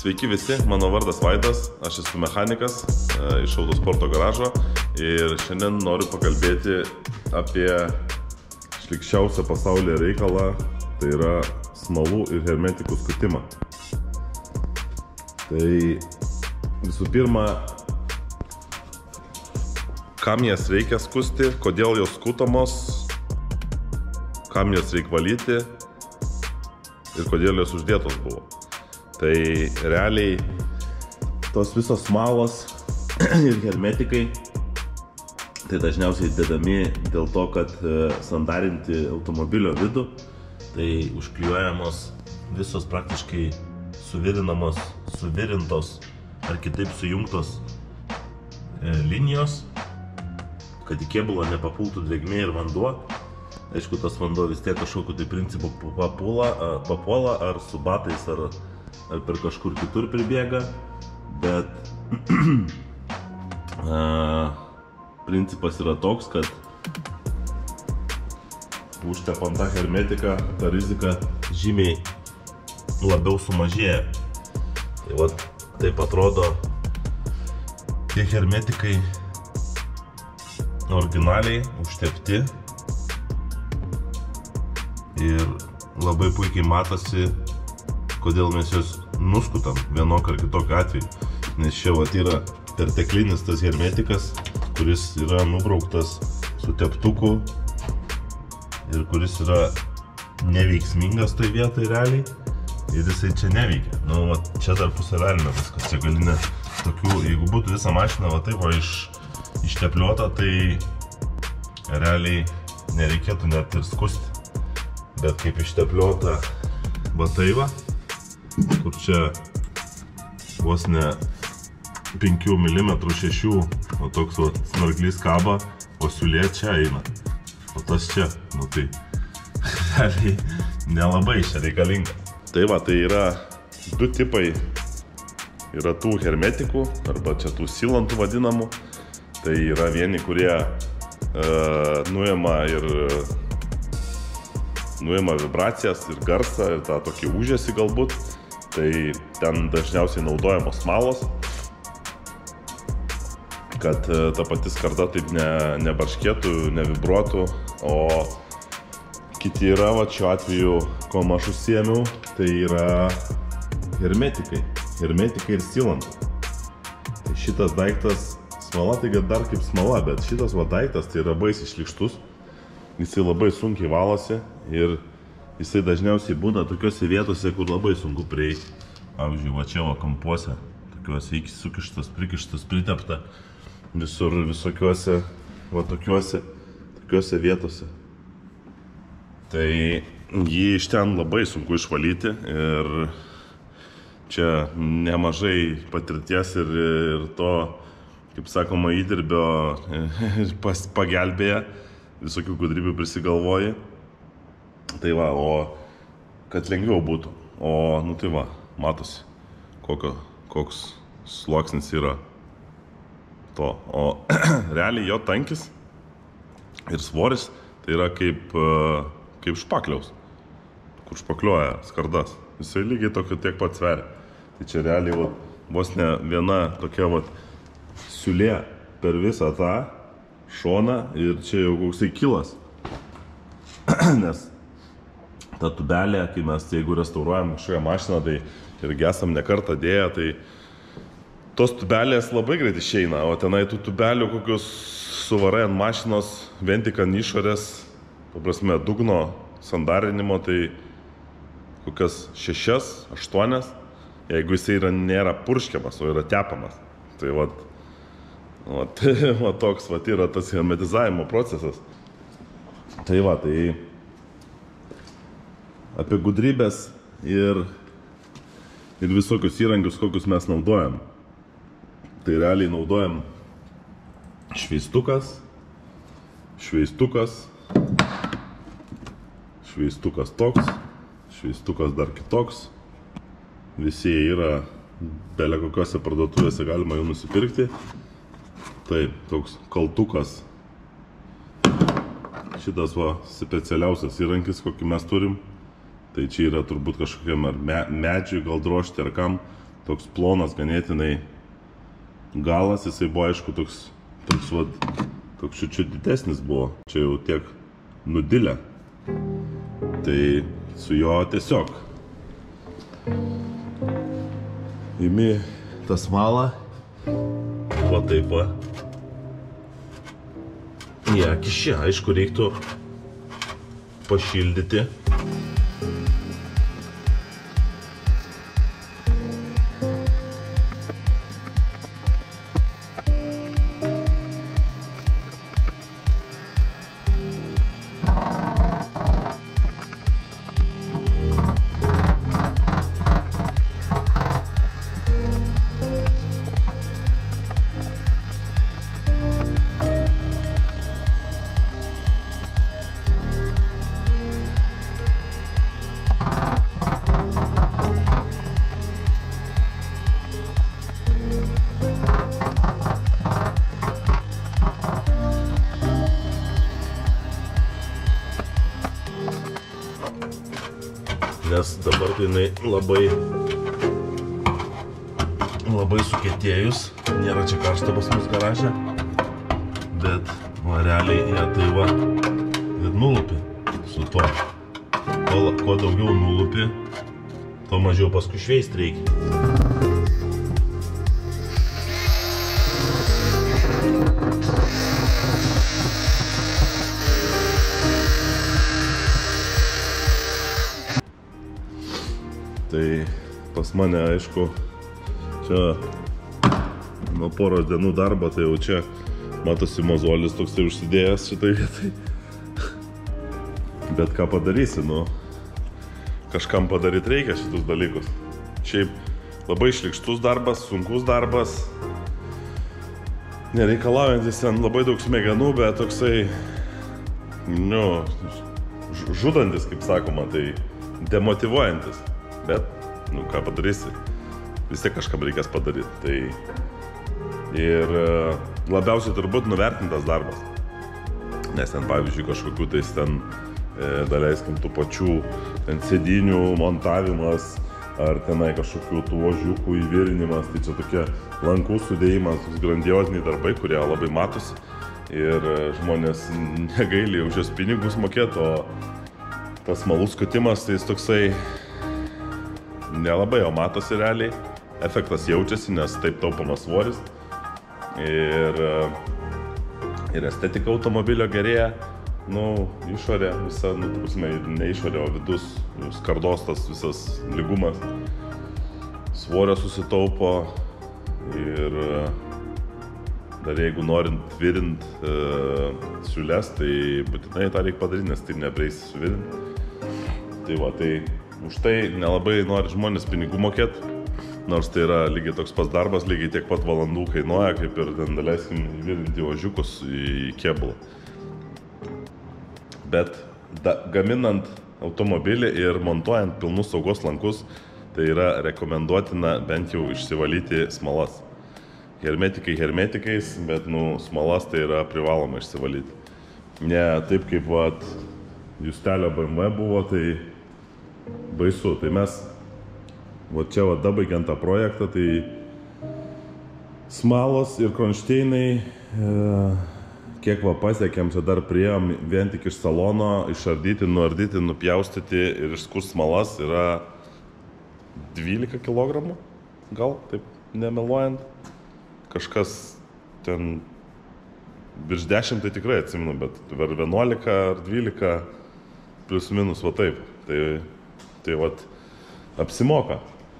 Sveiki visi, mano vardas Vaidas, aš esu mechanikas iš autosporto garažo ir šiandien noriu pakalbėti apie šlykščiausią pasaulyje reikalą, tai yra smalų ir hermetikų skutimą. Tai visų pirma, kam jas reikia skusti, kodėl jos skutamos, kam jas reikia valyti ir kodėl jos uždėtos buvo. Tai realiai tos visos smalos ir hermetikai tai dažniausiai dedami dėl to, kad sandarinti automobilio vidų, tai užklijuojamos visos praktiškai suvirintos ar kitaip sujungtos linijos, kad į kėbulą nepapultų drėgmė ir vanduo. Aišku, tas vanduo vis tiek kažkokiu tai principu papuola ar su batais ar per kažkur kitur pribėga, bet principas yra toks, kad užtepant tą hermetiką, ta rizika žymiai labiau sumažėja. Tai vat, taip atrodo tie hermetikai originaliai užtepti ir labai puikiai matosi, kodėl mes juos nuskutam vienokį ar kitokį atveju. Nes čia vat yra perteklinis tas hermetikas, kuris yra nubrauktas su teptuku ir kuris yra neveiksmingas toj vietoj realiai ir jisai čia neveikia. Nu, vat, čia dar pusė velnio viskas. Čia gali net tokių, jeigu būtų visa mašina va taip ištepliuota, tai realiai nereikėtų net ir skusti. Bet kaip ištepliuota va tai va, kur čia vos ne 5 mm 6, o toks va snarglys kaba, o siūlė čia eina, o tas čia, nu tai realiai nelabai čia reikalinga. Tai va, tai yra du tipai, yra tų hermetikų, arba čia tų silantų vadinamų, tai yra vieni, kurie nuima vibracijas ir garsą ir tą tokį ūžesį galbūt, tai ten dažniausiai naudojamos smalos, kad ta pati skarda taip nebarškėtų, nevibruotų, o kiti yra, va šiuo atveju, ko aš užsiėmiau, tai yra hermetikai ir silantai. Tai šitas daiktas, smala tai dar kaip smala, bet šitas va daiktas tai yra baisiai šlykštus, jisai labai sunkiai valosi ir jisai dažniausiai būna tokiuose vietose, kur labai sunku prieiti. Pavyzdžiui, va čia va kampuose, tokiuose sukištas, prikištas, pritepta, visur visokiuose, va tokiuose vietose. Tai jį iš ten labai sunku išvalyti ir čia nemažai patirties ir to, kaip sakoma, įdirbio pagelbėja, visokių gudrybių prisigalvoji. Tai va, o kad lengviau būtų, nu tai va, matosi, koks sluoksnis yra to. O realiai jo tankis ir svoris tai yra kaip špakliaus, kur špaklioja skardas. Jisai lygiai tokio tiek pat sveria. Tai čia realiai va, vos ne viena tokia va siūlė per visą tą šoną ir čia jau koksai kilas. Nes ta tubelė, kai mes jeigu restauruojam kažkokią mašiną, tai irgi esam ne kartą dėję, tai tos tubelės labai greit išeina, o tenai tų tubelių kokius suvarai ant mašinos, vien tik ant išorės, paprasme, dugno sandarinimo, tai kokias 6, 8, jeigu jisai nėra purškiamas, o yra tepamas. Tai va toks va yra tas hermetizavimo procesas. Tai va, tai apie gudrybės ir visokius įrankius, kokius mes naudojam. Tai realiai naudojam šveistukas toks, šveistukas dar kitoks. Visi jie yra bele kokiose parduotuvėse, galima jų nusipirkti. Taip, toks kaltukas. Šitas va specialiausias įrankis, kokį mes turim. Tai čia yra turbūt kažkokiam ar medžiui gal drožti ar kam. toks plonas ganėtinai galas, jisai buvo aišku toks šiučiu didesnis buvo, čia jau tiek nudilę. Tai su jo tiesiog imi tą smalą, va taip va. Ją kiši, aišku, reiktų pašildyti. Nes dabar tai jinai labai sukietėjus, nėra čia karšta pas mus garaže, bet va, realiai ją tai va ir nulupi su to. Kuo daugiau nulupi, to mažiau paskui šveist reikia. Tai pas mane, aišku, čia nuo poros dienų darbo, tai jau čia matosi mozolis toksai užsidėjęs šitai vietai. Bet ką padarysi, nu, kažkam padaryti reikia šitus dalykus. Šiaip labai šlykštus darbas, sunkus darbas, nereikalaujantis ten labai daug smegenų, bet toksai, nu, žudantis, kaip sakoma, tai demotyvuojantis. Bet, nu, ką padarysi, vis tiek kažkam reikės padaryti. Tai ir labiausiai turbūt nuvertintas darbas. Nes ten, pavyzdžiui, kažkokių tais ten, daleiskim, tų pačių ten sėdinių montavimas, ar tenai kažkokių tų ožiukų įvirinimas, tai čia tokie lankų sudėjimas, grandioziniai darbai, kurie labai matosi. Ir žmonės negaili už jos pinigus mokėti, o tas smalų skutimas, tai jis toksai nelabai jau matosi realiai, efektas jaučiasi, nes taip taupomas svoris ir estetika automobilio gerėja, nu, išorė visa, nu, prasme, ne išorė, o vidus, skardos tas visas lygumas, svorio susitaupo ir dar jeigu norint virint siūles, tai būtinai tą reikia padaryti, nes tai nepreis suvirint. Tai va, tai už tai nelabai nori žmonės pinigų mokėti, nors tai yra lygiai toks pats darbas, lygiai tiek pat valandų kainuoja, kaip ir ten daleiskim virinti ožiukus į kėbulą. Bet gaminant automobilį ir montuojant pilnus saugos lankus, tai yra rekomenduotina bent jau išsivalyti smalas. Hermetikai hermetikais, bet, nu, smalas tai yra privaloma išsivalyti. Ne taip kaip, vat, Justelio BMW buvo, tai baisu. Tai mes, va čia, va, dabaigiant tą projektą, tai smalos ir kronšteinai, kiek va pasiekėm, čia dar priėjom vien tik iš salono, išardyti, nuardyti, nupjaustyti ir išskurt smalas yra 12 kg, gal, taip nemeluojant. Kažkas ten virš 10, tai tikrai atsimenu, bet per 11 ar 12 plus minus, va taip. Tai vat apsimoka.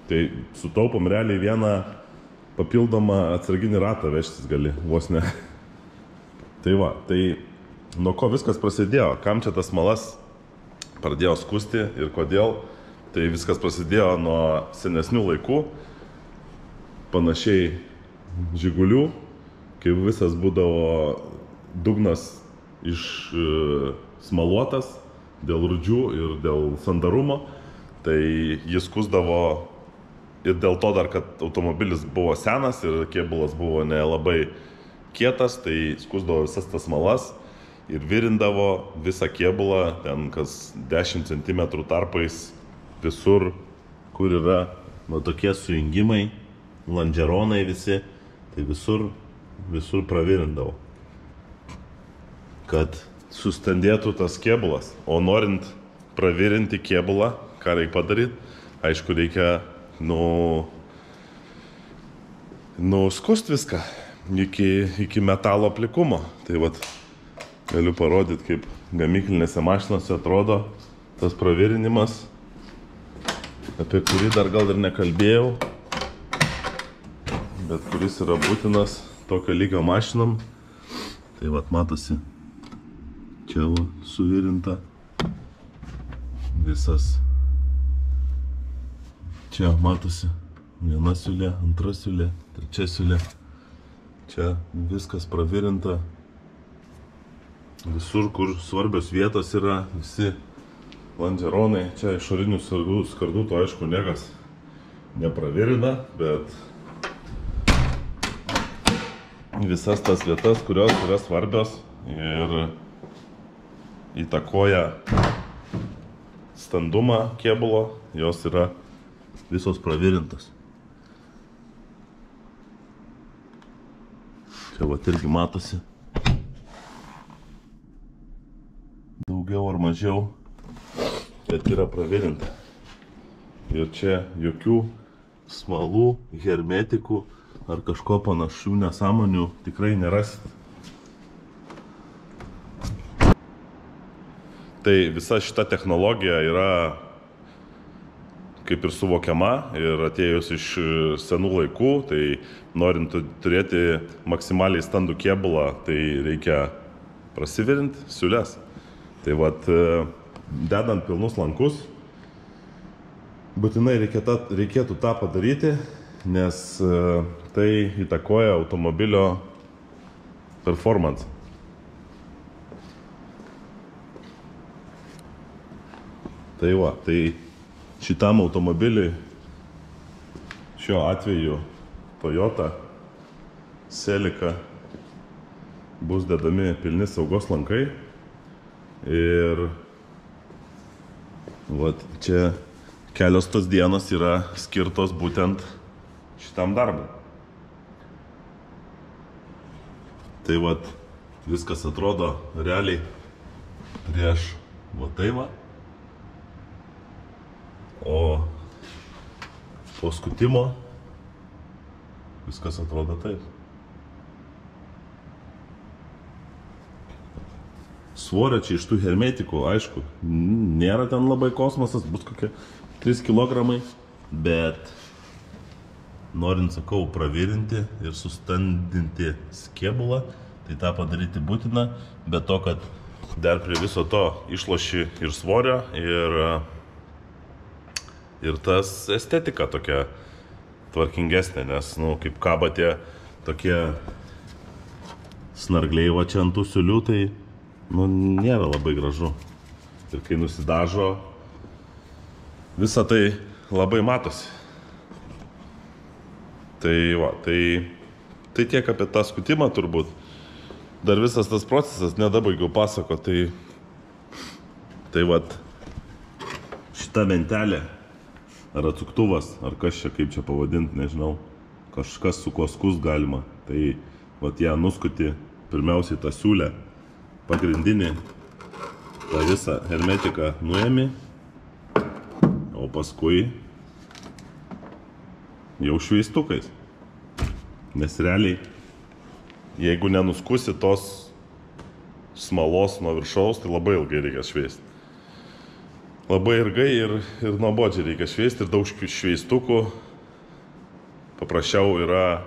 Tai sutaupom realiai vieną papildomą atsarginį ratą vežtis gali, vos ne. Tai va, tai nuo ko viskas prasidėjo, kam čia tas smalas pradėjo skusti ir kodėl, tai viskas prasidėjo nuo senesnių laikų, panašiai Žigulių, kai visas būdavo dugnas išsmaluotas dėl rūdžių ir dėl sandarumo, tai jis kusdavo ir dėl to dar, kad automobilis buvo senas ir kėbulas buvo nelabai kietas, tai skusdavo visas tas smalas ir virindavo visą kėbulą, ten kas 10 cm tarpais visur, kur yra va tokie sujungimai. landžeronai visi, tai visur pravirindavau, kad sustandėtų tas kėbulas. O norint pravirinti kėbulą, ką reikia padaryti, aišku, reikia nuskust viską iki metalo plikumo. Tai vat, galiu parodyti, kaip gamyklinėse mašinose atrodo tas pravirinimas, apie kurį dar gal ir nekalbėjau, bet kuris yra būtinas tokio lygio mašinom. Tai vat matosi, čia va suvirinta visas. Čia matosi viena siūlė, antra siūlė, trečia siūlė. Čia viskas pravirinta. Visur, kur svarbios vietos yra, visi landžeronai. Čia išorinių skardų, to aišku, niekas nepravirina, bet visas tas vietas, kurios yra svarbios ir įtakoja standumą kėbulo, jos yra visos pravirintos. Čia vat irgi matosi. Daugiau ar mažiau, bet yra pravirinta. Ir čia jokių smalų, hermetikų ar kažko panašių nesąmonių tikrai nerasit. Tai visa šita technologija yra kaip ir suvokiama ir atėjus iš senų laikų, tai norint turėti maksimaliai standų kėbulą, tai reikia prasivirinti siūles. Tai vat, dedant pilnus lankus, būtinai reikėtų tą padaryti, nes tai įtakoja automobilio performance. Tai va, tai šitam automobiliui, šiuo atveju Toyota Celica, bus dedami pilni saugos lankai ir vat, čia kelios tos dienos yra skirtos būtent šitam darbui. Tai vat, viskas atrodo realiai prieš va tai va. O po skutimo viskas atrodo taip. Svorio čia iš tų hermetikų, aišku, nėra ten labai kosmosas, bus kokie 3 kg, bet norint, sakau, pravirinti ir sustandinti kėbulą, tai tą padaryti būtina, bet to, kad dar prie viso to išloši ir svorio, ir tas estetika tokia tvarkingesnė, nes, kaip kaba tie tokie snargliai va čia ant tų siūlių, tai, nėra labai gražu. Ir kai nusidažo, visa tai labai matosi. Tai va, tai tiek apie tą skutimą turbūt. Dar visas tas procesas nedabaigiau pasakoti, tai vat, šita mentelė, ar atsuktuvas, ar kas čia, kaip čia pavadinti, nežinau, kažkas su kuo skust galima. Tai vat ją nuskuti pirmiausiai tą siūlę, pagrindinį, tą visą hermetiką nuėmi, o paskui jau šveistukais. Nes realiai, jeigu nenuskusi tos smalos nuo viršaus, tai labai ilgai reikia šveisti. Labai ilgai ir nuobodžiai reikia šveisti ir daug šveistukų paprasčiau yra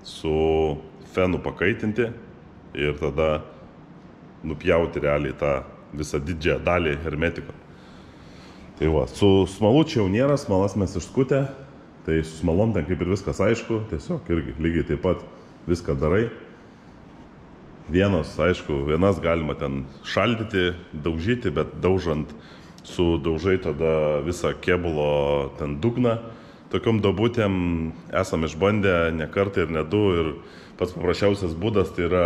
su fenu pakaitinti ir tada nupjauti realiai tą visą didžiąją dalį hermetiko. Tai va, su smalu čia jau nėra, smalas mes išskutę, tai su smalom ten kaip ir viskas aišku, tiesiog irgi lygiai taip pat viską darai. Vienas galima ten šaldyti, daužyti, bet daužant sudaužai tada visą kėbulo ten dugną. Tokiom duobutėm esam išbandę ne kartą ir ne du ir pats paprasčiausias būdas tai yra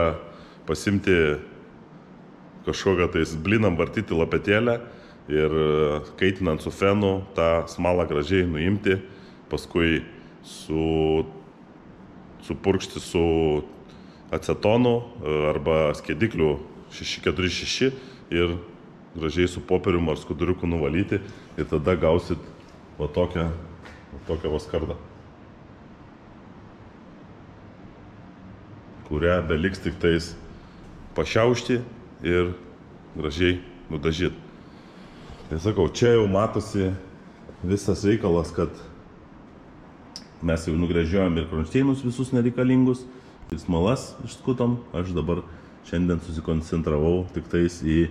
pasimti kažkokią tais blinam vartyti lopetėlę ir kaitinant su fenu tą smalą gražiai nuimti, paskui su supurkšti su acetonu arba skiedikliu 646 ir gražiai su popierium ar skuduriuku nuvalyti ir tada gausit va tokią va skardą, kurią beliks tik tais pašiaušti ir gražiai nudažyti. Tai sakau, čia jau matosi visas reikalas, kad mes jau nugręžiojom ir kronšteinus visus nereikalingus, ir smalas išskutom. Aš dabar šiandien susikoncentravau tik tais į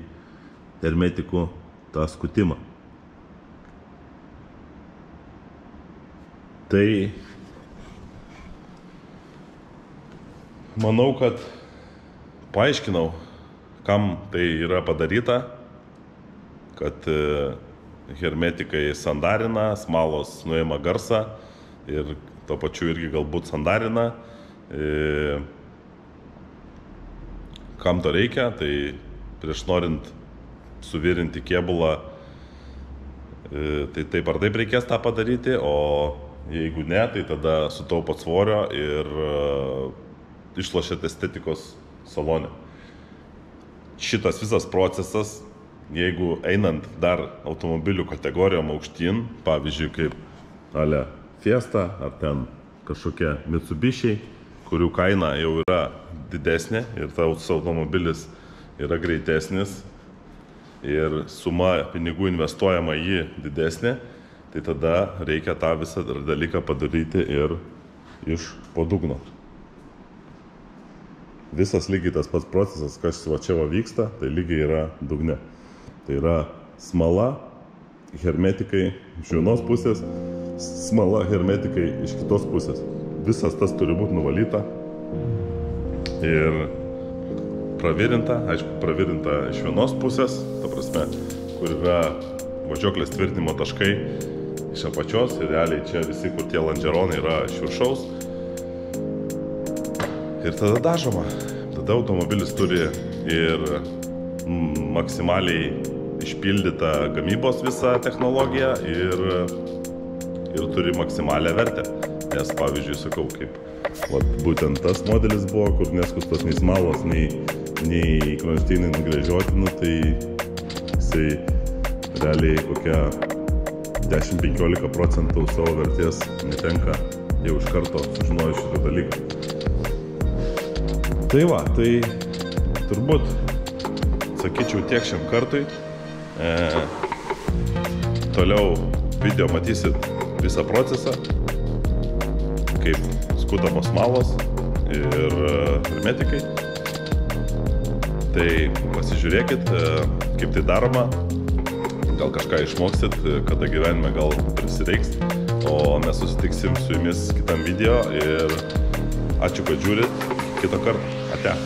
hermetikų tą skutimą. Tai manau, kad paaiškinau, kam tai yra padaryta, kad hermetikai sandarina, smalos nuima garsą ir tuo pačiu irgi galbūt sandarina. Kam to reikia, tai prieš norint suvirinti kėbulą, tai taip ar taip reikės tą padaryti, o jeigu ne, tai tada sutaupot svorio ir išlošiat estetikos salone. Šitas visas procesas, jeigu einant dar automobilių kategorijom aukštyn, pavyzdžiui, kaip ale Fiesta ar ten kažkokie Mitsubishi, kurių kaina jau yra didesnė ir tas automobilis yra greitesnis ir suma pinigų investuojama į didesnė, tai tada reikia tą visą dalyką padaryti ir iš po dugno. Visas lygiai tas pats procesas, kas va čia va vyksta, tai lygiai yra dugne. Tai yra smala, hermetikai iš vienos pusės, smala, hermetikai iš kitos pusės. Visas tas turi būti nuvalyta ir pravirinta, aišku, pravirinta iš vienos pusės, ta prasme, kur yra važiuoklės tvirtinimo taškai iš apačios ir realiai čia visi, kur tie lonžeronai yra iš viršaus. Ir tada dažoma. Tada automobilis turi ir maksimaliai išpildytą gamybos visą technologiją ir turi maksimalią vertę. Nes, pavyzdžiui, sakau, kaip būtent tas modelis buvo, kur neskustos nei smalos, nei kronšteinai nugręžioti, tai jisai realiai kokią 10-15% savo vertės netenka jau iš karto sužinojus šitą dalyką. Tai va, tai turbūt, sakyčiau, tiek šiam kartui. Toliau video matysit visą procesą, kaip skutamos smalos ir hermetikai. Tai pasižiūrėkit, kaip tai daroma, gal kažką išmoksit, kada gyvenime gal prisireiks, o mes susitiksim su jumis kitam video ir ačiū, kad žiūrit, kitą kartą, ate.